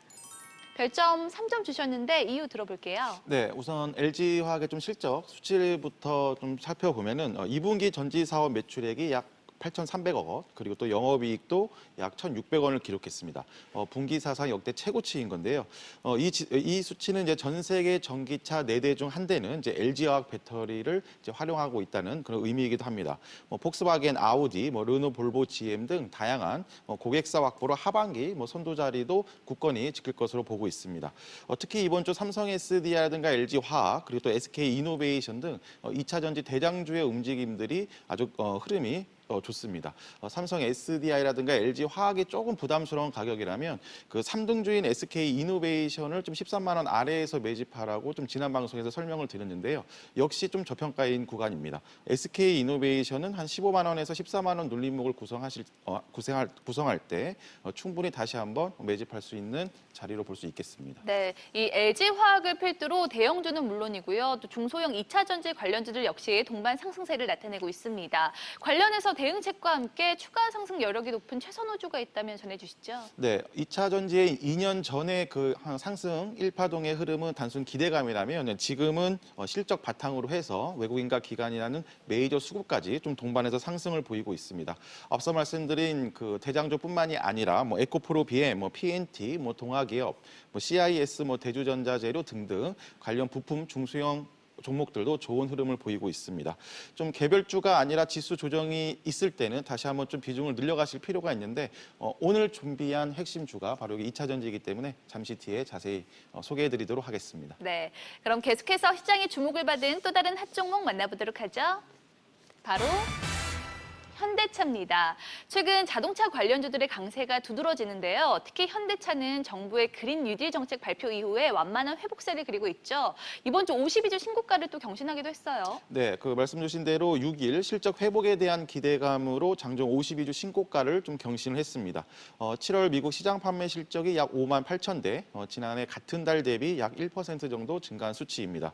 별점 3점 주셨는데 이유 들어볼게요. 네, 우선 LG화학의 좀 실적 수치부터 좀 살펴보면은 2분기 전지 사업 매출액이 약 8,300억 원, 그리고 또 영업이익도 약 1,600원을 기록했습니다. 분기 사상 역대 최고치인 건데요. 이 수치는 이제 전 세계 전기차 4대 중 한 대는 이제 LG화학 배터리를 이제 활용하고 있다는 그런 의미이기도 합니다. 폭스바겐, 아우디, 르노, 볼보, GM 등 다양한 고객사 확보로 하반기 선도 자리도 굳건히 지킬 것으로 보고 있습니다. 특히 이번 주 삼성 SDI라든가 LG화학, 그리고 또 SK 이노베이션 등 2차 전지 대장주의 움직임들이 아주 흐름이 좋습니다. 삼성 SDI라든가 LG 화학이 조금 부담스러운 가격이라면 그 3등주인 SK 이노베이션을 좀 13만 원 아래에서 매집하라고 좀 지난 방송에서 설명을 드렸는데요. 역시 좀 저평가인 구간입니다. SK 이노베이션은 한 15만 원에서 14만 원 눌림목을 구성할 때 충분히 다시 한번 매집할 수 있는 자리로 볼 수 있겠습니다. 네, 이 LG화학을 필두로 대형주는 물론이고요. 또 중소형 2차 전지 관련주들 역시 동반 상승세를 나타내고 있습니다. 관련해서 대응책과 함께 추가 상승 여력이 높은 최선호주가 있다면 전해주시죠. 네, 2차 전지의 2년 전에 그 상승 1파동의 흐름은 단순 기대감이라면 지금은 실적 바탕으로 해서 외국인과 기관이라는 메이저 수급까지 좀 동반해서 상승을 보이고 있습니다. 앞서 말씀드린 그 대장조뿐만이 아니라 뭐 에코프로 BM, 뭐 PNT, 뭐 동아기업, 뭐 CIS, 뭐 대주전자재료 등등 관련 부품 중소형 종목들도 좋은 흐름을 보이고 있습니다. 좀 개별주가 아니라 지수 조정이 있을 때는 다시 한번 좀 비중을 늘려가실 필요가 있는데 오늘 준비한 핵심주가 바로 2차 전지이기 때문에 잠시 뒤에 자세히 소개해드리도록 하겠습니다. 네, 그럼 계속해서 시장의 주목을 받은 또 다른 핫 종목 만나보도록 하죠. 바로 현대차입니다. 최근 자동차 관련주들의 강세가 두드러지는데요. 특히 현대차는 정부의 그린 뉴딜 정책 발표 이후에 완만한 회복세를 그리고 있죠. 이번 주 52주 신고가를 또 경신하기도 했어요. 네, 그 말씀 주신 대로 6일 실적 회복에 대한 기대감으로 장중 52주 신고가를 좀 경신을 했습니다. 7월 미국 시장 판매 실적이 약 5만 8천 대, 지난해 같은 달 대비 약 1% 정도 증가한 수치입니다.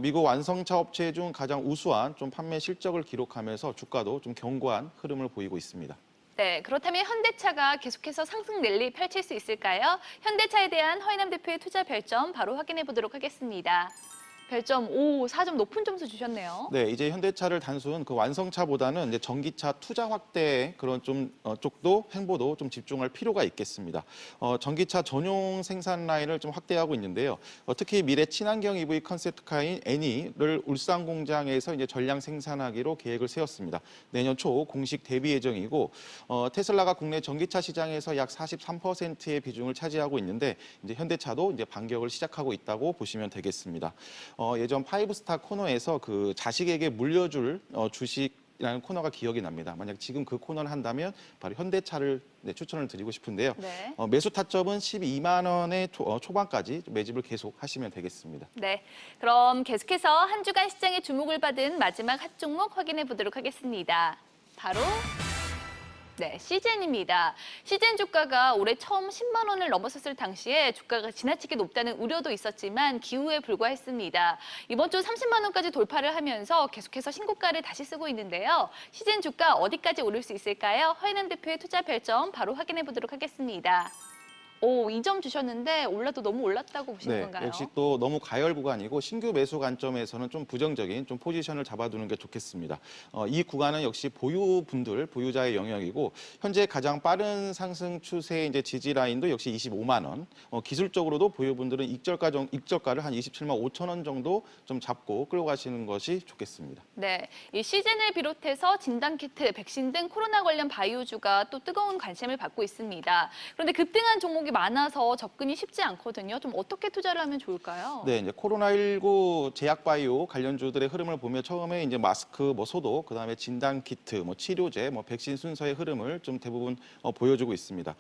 미국 완성차 업체 중 가장 우수한 좀 판매 실적을 기록하면서 주가도 좀 견고한 흐름을 보이고 있습니다. 네, 그렇다면 현대차가 계속해서 상승 랠리 펼칠 수 있을까요? 현대차에 대한 허인남 대표의 투자 별점 바로 확인해 보도록 하겠습니다. 별점 5, 4점 높은 점수 주셨네요. 네, 이제 현대차를 단순 그 완성차보다는 이제 전기차 투자 확대 그런 좀 쪽도 행보도 좀 집중할 필요가 있겠습니다. 전기차 전용 생산 라인을 좀 확대하고 있는데요. 특히 미래 친환경 EV 컨셉트카인 애니를 울산 공장에서 이제 전량 생산하기로 계획을 세웠습니다. 내년 초 공식 대비 예정이고 테슬라가 국내 전기차 시장에서 약 43%의 비중을 차지하고 있는데 이제 현대차도 이제 반격을 시작하고 있다고 보시면 되겠습니다. 예전 파이브스타 코너에서 그 자식에게 물려줄 주식이라는 코너가 기억이 납니다. 만약 지금 그 코너를 한다면 바로 현대차를 추천을 드리고 싶은데요. 네. 매수 타점은 12만 원의 초반까지 매집을 계속 하시면 되겠습니다. 네, 그럼 계속해서 한 주간 시장의 주목을 받은 마지막 핫 종목 확인해 보도록 하겠습니다. 바로 네, 시젠입니다. 시젠 주가가 올해 처음 10만 원을 넘어섰을 당시에 주가가 지나치게 높다는 우려도 있었지만 기우에 불과했습니다. 이번 주 30만 원까지 돌파를 하면서 계속해서 신고가를 다시 쓰고 있는데요. 시젠 주가 어디까지 오를 수 있을까요? 허인남 대표의 투자 별점 바로 확인해 보도록 하겠습니다. 오, 2점 주셨는데 올라도 너무 올랐다고 보시는 건가요? 역시 또 너무 가열 구간이고 신규 매수 관점에서는 좀 부정적인 좀 포지션을 잡아두는 게 좋겠습니다. 이 구간은 역시 보유자의 영역이고 현재 가장 빠른 상승 추세의 이제 지지 라인도 역시 25만 원. 기술적으로도 보유분들은 익절가를 한 27만 5천 원 정도 좀 잡고 끌고 가시는 것이 좋겠습니다. 네, 이 시즌을 비롯해서 진단키트, 백신 등 코로나 관련 바이오주가 또 뜨거운 관심을 받고 있습니다. 그런데 급등한 종목이 많아서 접근이 쉽지 않거든요. 좀 어떻게 투자를 하면 좋을까요? 네, 이제 코로나19 제약바이오 관련주들의 흐름을 보면 처음에 이제 마스크, 소독, 그다음에 진단키트, 치료제, 백신 순서의 흐름을 좀 대부분 보여주고 있습니다.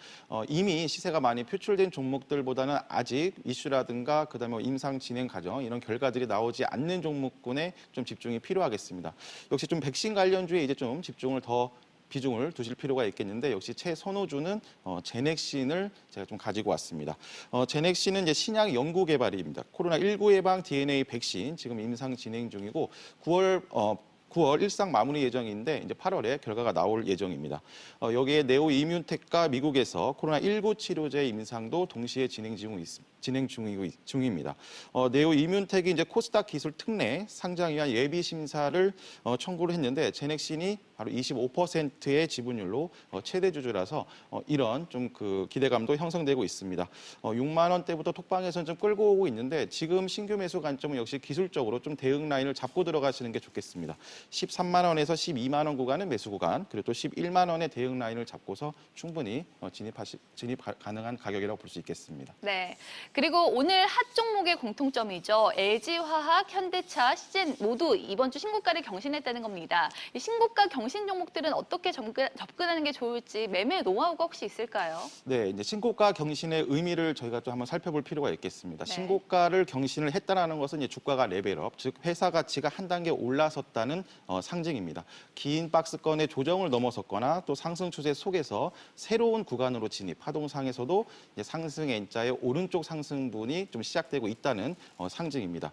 이미 시세가 많이 표출된 종목들보다는 아직 이슈라든가 그다음에 임상 진행 과정 이런 결과들이 나오지 않는 종목군에 좀 집중이 필요하겠습니다. 역시 좀 백신 관련주에 이제 좀 집중을 더 비중을 두실 필요가 있겠는데 역시 최선호주는 제넥신을 제가 좀 가지고 왔습니다. 제넥신은 이제 신약 연구 개발입니다. 코로나19 예방 DNA 백신 지금 임상 진행 중이고 9월 일상 마무리 예정인데 이제 8월에 결과가 나올 예정입니다. 여기에 네오 이뮨텍과 미국에서 코로나19 치료제 임상도 동시에 진행 중입니다. 네오 이뮨텍이 이제 코스닥 기술 특례 상장 위한 예비 심사를 청구를 했는데 제넥신이 바로 25%의 지분율로 최대 주주라서 이런 좀 그 기대감도 형성되고 있습니다. 6만 원대부터 톡방에서는 좀 끌고 오고 있는데 지금 신규 매수 관점은 역시 기술적으로 좀 대응 라인을 잡고 들어가시는 게 좋겠습니다. 13만 원에서 12만 원 구간은 매수 구간, 그리고 또 11만 원의 대응 라인을 잡고서 충분히 진입 가능한 가격이라고 볼 수 있겠습니다. 네. 그리고 오늘 핫 종목의 공통점이죠. LG화학, 현대차, 시젠 모두 이번 주 신고가를 경신했다는 겁니다. 이 신고가 경신 종목들은 어떻게 접근하는 게 좋을지 매매 노하우가 혹시 있을까요? 네, 이제 신고가 경신의 의미를 저희가 좀 한번 살펴볼 필요가 있겠습니다. 네. 신고가를 경신을 했다라는 것은 이제 주가가 레벨업, 즉 회사 가치가 한 단계 올라섰다는 상징입니다. 긴 박스권의 조정을 넘어섰거나 또 상승 추세 속에서 새로운 구간으로 진입, 파동상에서도 이제 상승 N자의 오른쪽 상승분이 좀 시작되고 있다는 상징입니다.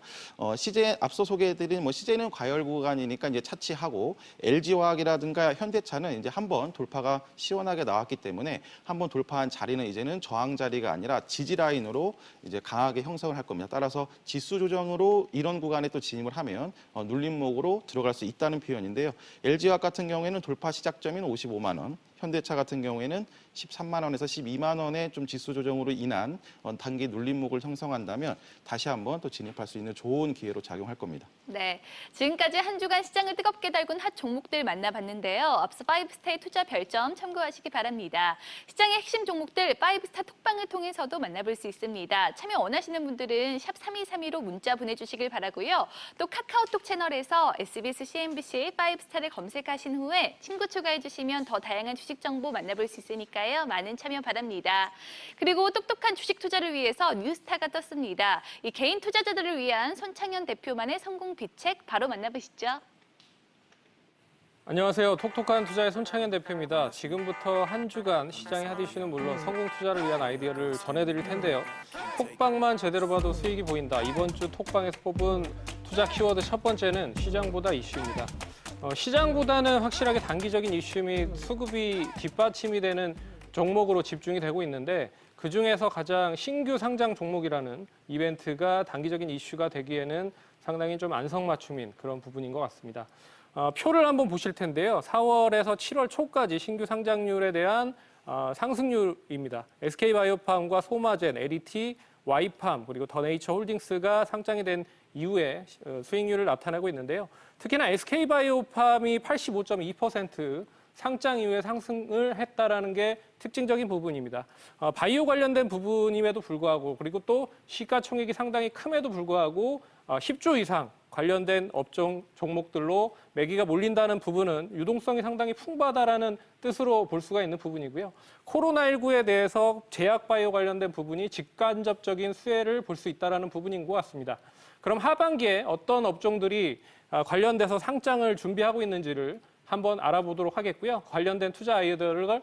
CJ 앞서 소개해드린 CJ는 과열 구간이니까 이제 차치하고 LG화학이라든가 현대차는 이제 한번 돌파가 시원하게 나왔기 때문에 한번 돌파한 자리는 이제는 저항 자리가 아니라 지지 라인으로 이제 강하게 형성을 할 겁니다. 따라서 지수 조정으로 이런 구간에 또 진입을 하면 눌림목으로 들어갈 수 있다는 표현인데요. LG화학 같은 경우에는 돌파 시작점인 55만 원, 현대차 같은 경우에는 13만 원에서 12만 원의 좀 지수 조정으로 인한 단기 눌림목을 형성한다면 다시 한번 또 진입할 수 있는 좋은 기회로 작용할 겁니다. 네, 지금까지 한 주간 시장을 뜨겁게 달군 핫 종목들 만나봤는데요. 앞서 5스타의 투자 별점 참고하시기 바랍니다. 시장의 핵심 종목들 5스타 톡방을 통해서도 만나볼 수 있습니다. 참여 원하시는 분들은 샵 3232로 문자 보내주시길 바라고요. 또 카카오톡 채널에서 SBS CNBC 5스타를 검색하신 후에 친구 추가해주시면 더 다양한 주식 정보 만나볼 수 있으니까요. 많은 참여 바랍니다. 그리고 똑똑한 주식 투자를 위해서 뉴스타가 떴습니다. 이 개인 투자자들을 위한 손창현 대표만의 성공 비책 바로 만나보시죠. 안녕하세요. 톡톡한 투자의 손창현 대표입니다. 지금부터 한 주간 시장의 핫 이슈는 물론 성공 투자를 위한 아이디어를 전해드릴 텐데요. 톡방만 제대로 봐도 수익이 보인다. 이번 주 톡방에서 뽑은 투자 키워드 첫 번째는 시장보다 이슈입니다. 시장보다는 확실하게 단기적인 이슈 및 수급이 뒷받침이 되는 종목으로 집중이 되고 있는데 그중에서 가장 신규 상장 종목이라는 이벤트가 단기적인 이슈가 되기에는 상당히 좀 안성맞춤인 그런 부분인 것 같습니다. 표를 한번 보실 텐데요. 4월에서 7월 초까지 신규 상장률에 대한 상승률입니다. SK바이오팜과 소마젠, LET, 와이팜 그리고 더네이처 홀딩스가 상장이 된 이후에 수익률을 나타내고 있는데요. 특히나 SK바이오팜이 85.2% 상장 이후에 상승을 했다라는 게 특징적인 부분입니다. 바이오 관련된 부분임에도 불구하고 그리고 또 시가총액이 상당히 큼에도 불구하고 10조 이상 관련된 업종 종목들로 매기가 몰린다는 부분은 유동성이 상당히 풍부하다라는 뜻으로 볼 수가 있는 부분이고요. 코로나19에 대해서 제약바이오 관련된 부분이 직간접적인 수혜를 볼 수 있다는 부분인 것 같습니다. 그럼 하반기에 어떤 업종들이 관련돼서 상장을 준비하고 있는지를 한번 알아보도록 하겠고요. 관련된 투자 아이디어를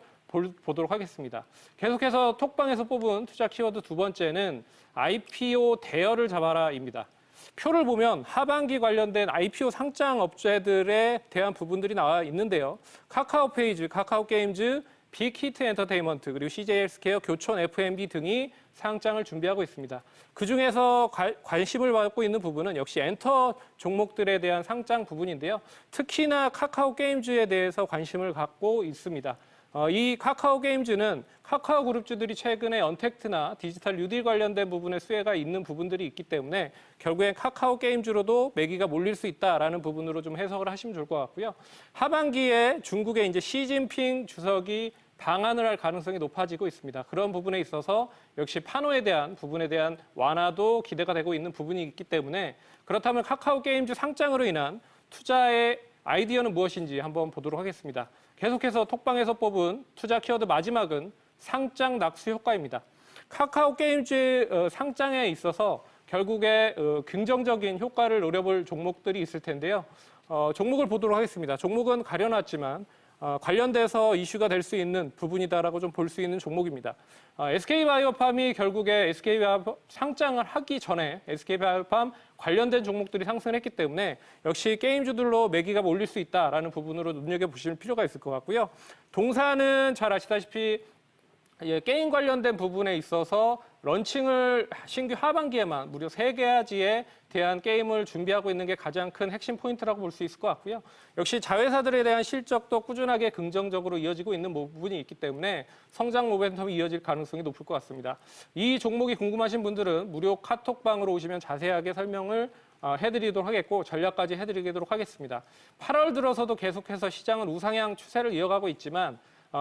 보도록 하겠습니다. 계속해서 톡방에서 뽑은 투자 키워드 두 번째는 IPO 대여를 잡아라입니다. 표를 보면 하반기 관련된 IPO 상장 업체들에 대한 부분들이 나와 있는데요. 카카오페이지, 카카오게임즈, 빅히트 엔터테인먼트, 그리고 CJ 헬스케어, 교촌 F&B 등이 상장을 준비하고 있습니다. 그중에서 관심을 받고 있는 부분은 역시 엔터 종목들에 대한 상장 부분인데요. 특히나 카카오게임즈에 대해서 관심을 갖고 있습니다. 이 카카오게임즈는 카카오 그룹주들이 최근에 언택트나 디지털 뉴딜 관련된 부분에 수혜가 있는 부분들이 있기 때문에 결국엔 카카오게임즈로도 매기가 몰릴 수 있다라는 부분으로 좀 해석을 하시면 좋을 것 같고요. 하반기에 중국의 이제 시진핑 주석이 방한을 할 가능성이 높아지고 있습니다. 그런 부분에 있어서 역시 판호에 대한 부분에 대한 완화도 기대가 되고 있는 부분이 있기 때문에 그렇다면 카카오게임즈 상장으로 인한 투자의 아이디어는 무엇인지 한번 보도록 하겠습니다. 계속해서 톡방에서 뽑은 투자 키워드 마지막은 상장 낙수 효과입니다. 카카오게임즈 상장에 있어서 결국에 긍정적인 효과를 노려볼 종목들이 있을 텐데요. 종목을 보도록 하겠습니다. 종목은 가려놨지만 관련돼서 이슈가 될 수 있는 부분이다라고 좀 볼 수 있는 종목입니다. SK바이오팜이 결국에 SK바이오팜 상장을 하기 전에 SK바이오팜 관련된 종목들이 상승했기 때문에 역시 게임주들로 매기가 몰릴 수 있다라는 부분으로 눈여겨보실 필요가 있을 것 같고요. 동사는 잘 아시다시피 게임 관련된 부분에 있어서 런칭을 신규 하반기에만 무려 3가지에 대한 게임을 준비하고 있는 게 가장 큰 핵심 포인트라고 볼 수 있을 것 같고요. 역시 자회사들에 대한 실적도 꾸준하게 긍정적으로 이어지고 있는 부분이 있기 때문에 성장 모멘텀이 이어질 가능성이 높을 것 같습니다. 이 종목이 궁금하신 분들은 무료 카톡방으로 오시면 자세하게 설명을 해드리도록 하겠고 전략까지 해드리도록 하겠습니다. 8월 들어서도 계속해서 시장은 우상향 추세를 이어가고 있지만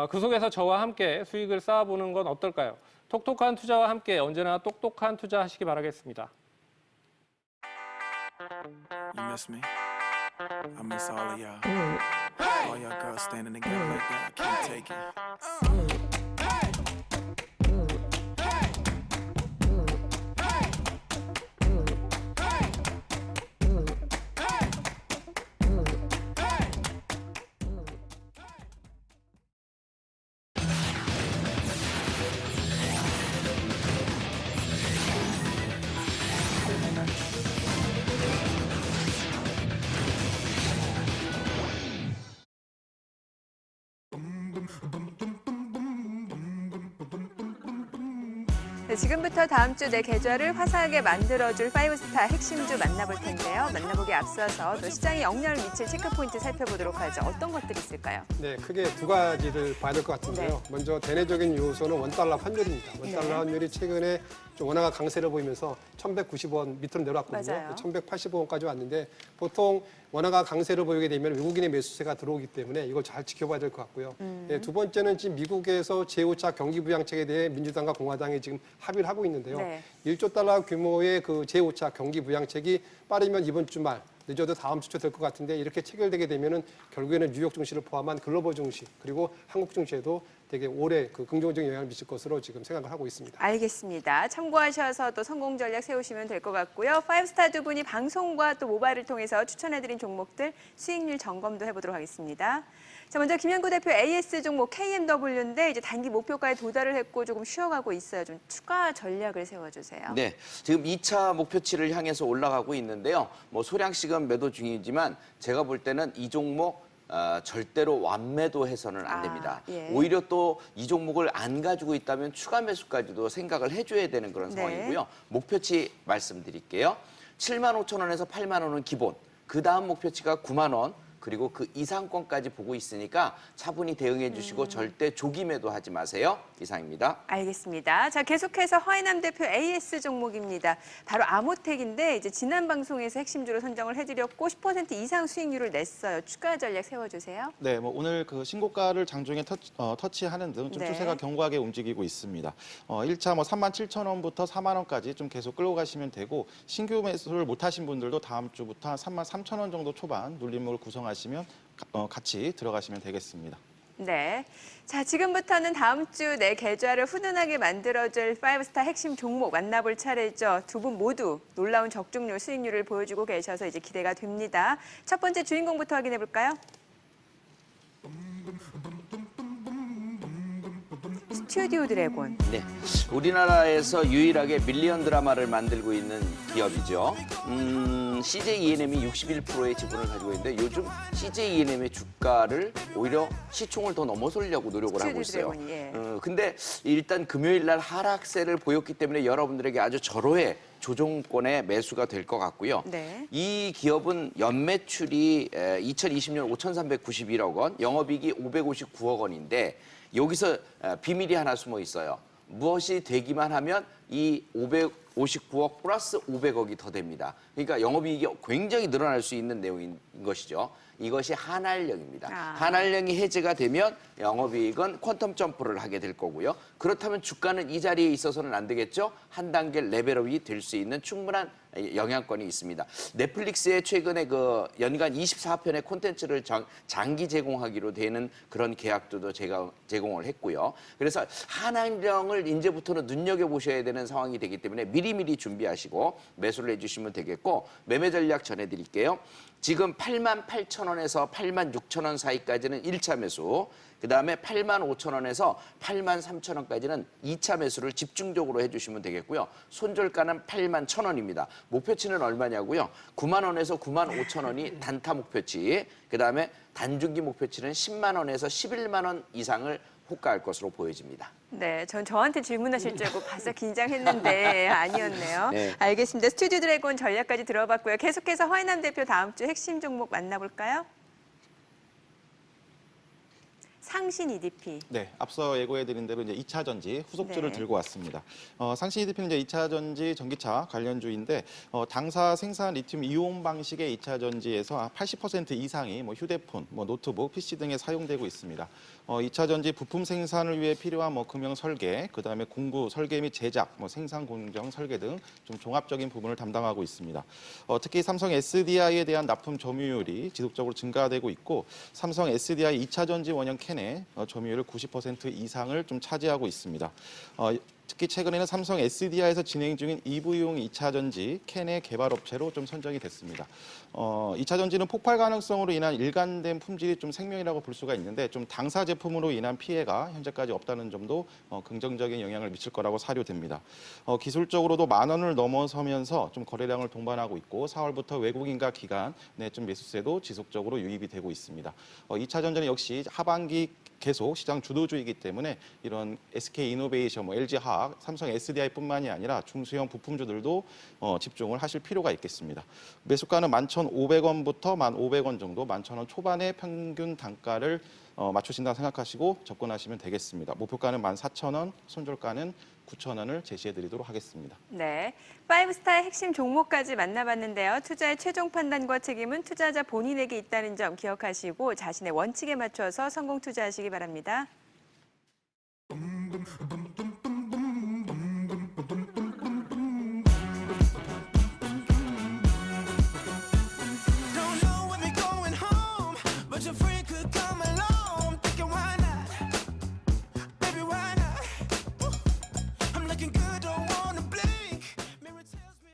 그 속에서 저와 함께 수익을 쌓아보는 건 어떨까요? 톡톡한 투자와 함께 언제나 똑똑한 투자 하시기 바라겠습니다. You miss me? I miss all of y'all. All y'all girls standing together like that. I can't take it. 네, 지금부터 다음 주 내 계좌를 화사하게 만들어줄 5스타 핵심주 만나볼 텐데요. 만나보기 앞서서 또 시장에 영향을 미칠 체크포인트 살펴보도록 하죠. 어떤 것들이 있을까요? 네, 크게 두 가지를 봐야 될 것 같은데요. 네. 먼저 대내적인 요소는 원달러 환율입니다. 원달러 네. 환율이 최근에 좀 원화가 강세를 보이면서 1,190원 밑으로 내려왔거든요. 맞아요. 1,185원까지 왔는데 보통 원화가 강세를 보이게 되면 외국인의 매수세가 들어오기 때문에 이걸 잘 지켜봐야 될 것 같고요. 네, 두 번째는 지금 미국에서 제5차 경기 부양책에 대해 민주당과 공화당이 지금 합의를 하고 있는데요. 네. 1조 달러 규모의 그 제5차 경기 부양책이 빠르면 이번 주말 늦어도 다음 주 초 될 것 같은데 이렇게 체결되게 되면은 결국에는 뉴욕 증시를 포함한 글로벌 증시 그리고 한국 증시에도 되게 오래 그 긍정적인 영향을 미칠 것으로 지금 생각을 하고 있습니다. 알겠습니다. 참고하셔서 또 성공 전략 세우시면 될 것 같고요. 5스타 두 분이 방송과 또 모바일을 통해서 추천해드린 종목들 수익률 점검도 해보도록 하겠습니다. 자, 먼저 김현구 대표 AS 종목 KMW인데 이제 단기 목표가에 도달을 했고 조금 쉬어가고 있어요. 좀 추가 전략을 세워주세요. 네, 지금 2차 목표치를 향해서 올라가고 있는데요. 뭐 소량씩은 매도 중이지만 제가 볼 때는 이 종목 절대로 완매도해서는 안 됩니다. 예. 오히려 또 이 종목을 안 가지고 있다면 추가 매수까지도 생각을 해줘야 되는 그런 네. 상황이고요. 목표치 말씀드릴게요. 75,000원에서 8만 원은 기본. 그 다음 목표치가 9만 원. 그리고 그 이상권까지 보고 있으니까 차분히 대응해 주시고 절대 조기 매도하지 마세요. 이상입니다. 알겠습니다. 자, 계속해서 허해남 대표 AS 종목입니다. 바로 아모텍인데 이제 지난 방송에서 핵심주로 선정을 해드렸고 10% 이상 수익률을 냈어요. 추가 전략 세워주세요. 네, 뭐 오늘 그 신고가를 장중에 터치하는 등 좀 네. 추세가 견고하게 움직이고 있습니다. 1차 뭐 37,000원부터 4만 원까지 좀 계속 끌고 가시면 되고 신규 매수를 못 하신 분들도 다음 주부터 한 33,000원 정도 초반 눌림목을 구성하시면 같이 들어가시면 되겠습니다. 네. 자, 지금부터는 다음 주 내 계좌를 훈훈하게 만들어줄 5스타 핵심 종목 만나볼 차례죠. 두 분 모두 놀라운 적중률 수익률을 보여주고 계셔서 이제 기대가 됩니다. 첫 번째 주인공부터 확인해 볼까요? 스튜디오 드래곤. 네, 우리나라에서 유일하게 밀리언 드라마를 만들고 있는 기업이죠. CJ E&M이 61%의 지분을 가지고 있는데 요즘 CJ E&M의 주가를 오히려 시총을 더 넘어서려고 노력을 하고 있어요. 드래곤이, 예. 근데 일단 금요일 날 하락세를 보였기 때문에 여러분들에게 아주 절호의 조정권의 매수가 될 것 같고요. 네. 이 기업은 연매출이 2020년 5,391억 원, 영업이익이 559억 원인데 여기서 비밀이 하나 숨어 있어요. 무엇이 되기만 하면 이 559억 플러스 500억이 더 됩니다. 그러니까 영업이익이 굉장히 늘어날 수 있는 내용인 것이죠. 이것이 한알령입니다. 한알령이 해제가 되면 영업이익은 퀀텀 점프를 하게 될 거고요. 그렇다면 주가는 이 자리에 있어서는 안 되겠죠. 한 단계 레벨업이 될 수 있는 충분한 영향권이 있습니다. 넷플릭스에 최근에 그 연간 24편의 콘텐츠를 장기 제공하기로 되는 그런 계약도 제가 제공을 했고요. 그래서 한알령을 이제부터는 눈여겨보셔야 되는 상황이 되기 때문에 미리미리 준비하시고 매수를 해주시면 되겠고 매매 전략 전해드릴게요. 지금 88,000원에서 86,000원 사이까지는 1차 매수, 그다음에 85,000원에서 83,000원까지는 2차 매수를 집중적으로 해주시면 되겠고요. 손절가는 81,000원입니다. 목표치는 얼마냐고요? 9만 원에서 9만 5천 원이 단타 목표치, 그다음에 단중기 목표치는 10만 원에서 11만 원 이상을 호가할 것으로 보여집니다. 네, 전 저한테 질문하실 줄 알고 바싹 긴장했는데 아니었네요. 네. 알겠습니다. 스튜디오 드래곤 전략까지 들어봤고요. 계속해서 허해남 대표 다음 주 핵심 종목 만나볼까요? 상신 EDP. 네, 앞서 예고해드린 대로 이제 2차 전지 후속주를 네. 들고 왔습니다. 상신 EDP는 이제 2차 전지 전기차 관련주인데 당사 생산 리튬 이온 방식의 2차 전지에서 80% 이상이 뭐 휴대폰, 뭐 노트북, PC 등에 사용되고 있습니다. 2차 전지 부품 생산을 위해 필요한 뭐 금형 설계, 그다음에 공구 설계 및 제작, 뭐 생산 공정 설계 등 좀 종합적인 부분을 담당하고 있습니다. 특히 삼성 SDI에 대한 납품 점유율이 지속적으로 증가되고 있고 삼성 SDI 2차 전지 원형 캔의 점유율을 90% 이상을 좀 차지하고 있습니다. 특히 최근에는 삼성 SDI에서 진행 중인 EV용 2차 전지 캔의 개발 업체로 좀 선정이 됐습니다. 2차 전지는 폭발 가능성으로 인한 일관된 품질이 좀 생명이라고 볼 수가 있는데 좀 당사 제품으로 인한 피해가 현재까지 없다는 점도 긍정적인 영향을 미칠 거라고 사료됩니다. 기술적으로도 10,000원을 넘어서면서 좀 거래량을 동반하고 있고 4월부터 외국인과 기관 내 좀 매수세도 지속적으로 유입이 되고 있습니다. 2차 전지는 역시 하반기 계속 시장 주도주이기 때문에 이런 SK이노베이션, LG화학, 삼성 SDI뿐만이 아니라 중소형 부품주들도 집중을 하실 필요가 있겠습니다. 매수가는 11,500원부터 1,500원 정도, 11,000원 초반의 평균 단가를 맞추신다고 생각하시고 접근하시면 되겠습니다. 목표가는 14,000원, 손절가는 9,000원을 제시해드리도록 하겠습니다. 네, 파이브스타의 핵심 종목까지 만나봤는데요. 투자의 최종 판단과 책임은 투자자 본인에게 있다는 점 기억하시고 자신의 원칙에 맞춰서 성공 투자하시기 바랍니다. Don't know when they're going home, but your friend could come along. Thinking why not? Baby, why not? I'm looking good, don't wanna blink. Mirror tells me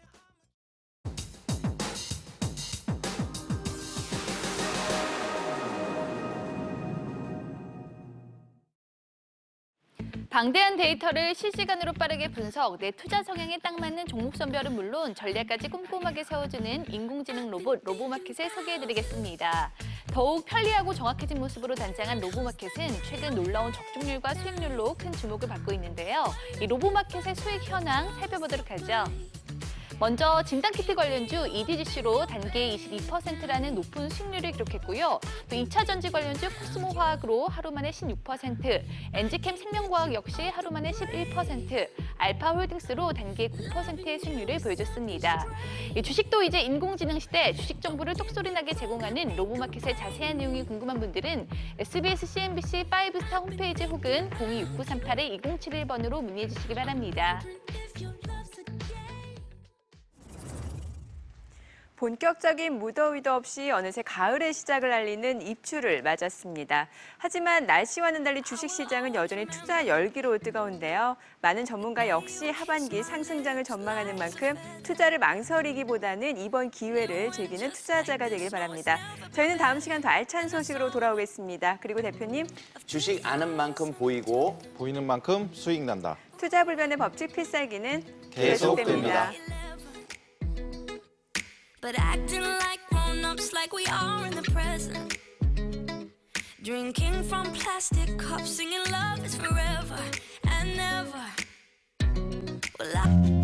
방대한 데이터를 실시간으로 빠르게 분석, 내 투자 성향에 딱 맞는 종목 선별은 물론 전략까지 꼼꼼하게 세워주는 인공지능 로봇 로보마켓을 소개해드리겠습니다. 더욱 편리하고 정확해진 모습으로 단장한 로보마켓은 최근 놀라운 적중률과 수익률로 큰 주목을 받고 있는데요. 이 로보마켓의 수익 현황 살펴보도록 하죠. 먼저 진단키트 관련주 EDGC로 단기 22%라는 높은 수익률을 기록했고요. 또 2차 전지 관련주 코스모화학으로 하루 만에 16%, 엔지캠 생명과학 역시 하루 만에 11%, 알파홀딩스로 단기 9%의 수익률을 보여줬습니다. 이 주식도 이제 인공지능 시대 주식 정보를 똑소리나게 제공하는 로보마켓의 자세한 내용이 궁금한 분들은 SBS CNBC 파이브스타 홈페이지 혹은 026938-2071번으로 문의해 주시기 바랍니다. 본격적인 무더위도 없이 어느새 가을의 시작을 알리는 입추를 맞았습니다. 하지만 날씨와는 달리 주식시장은 여전히 투자 열기로 뜨거운데요. 많은 전문가 역시 하반기 상승장을 전망하는 만큼 투자를 망설이기보다는 이번 기회를 즐기는 투자자가 되길 바랍니다. 저희는 다음 시간 더 알찬 소식으로 돌아오겠습니다. 그리고 대표님, 주식 아는 만큼 보이고 보이는 만큼 수익 난다. 투자 불변의 법칙 필살기는 계속됩니다. But acting like grown-ups like we are in the present. Drinking from plastic cups, singing love is forever and never. Well,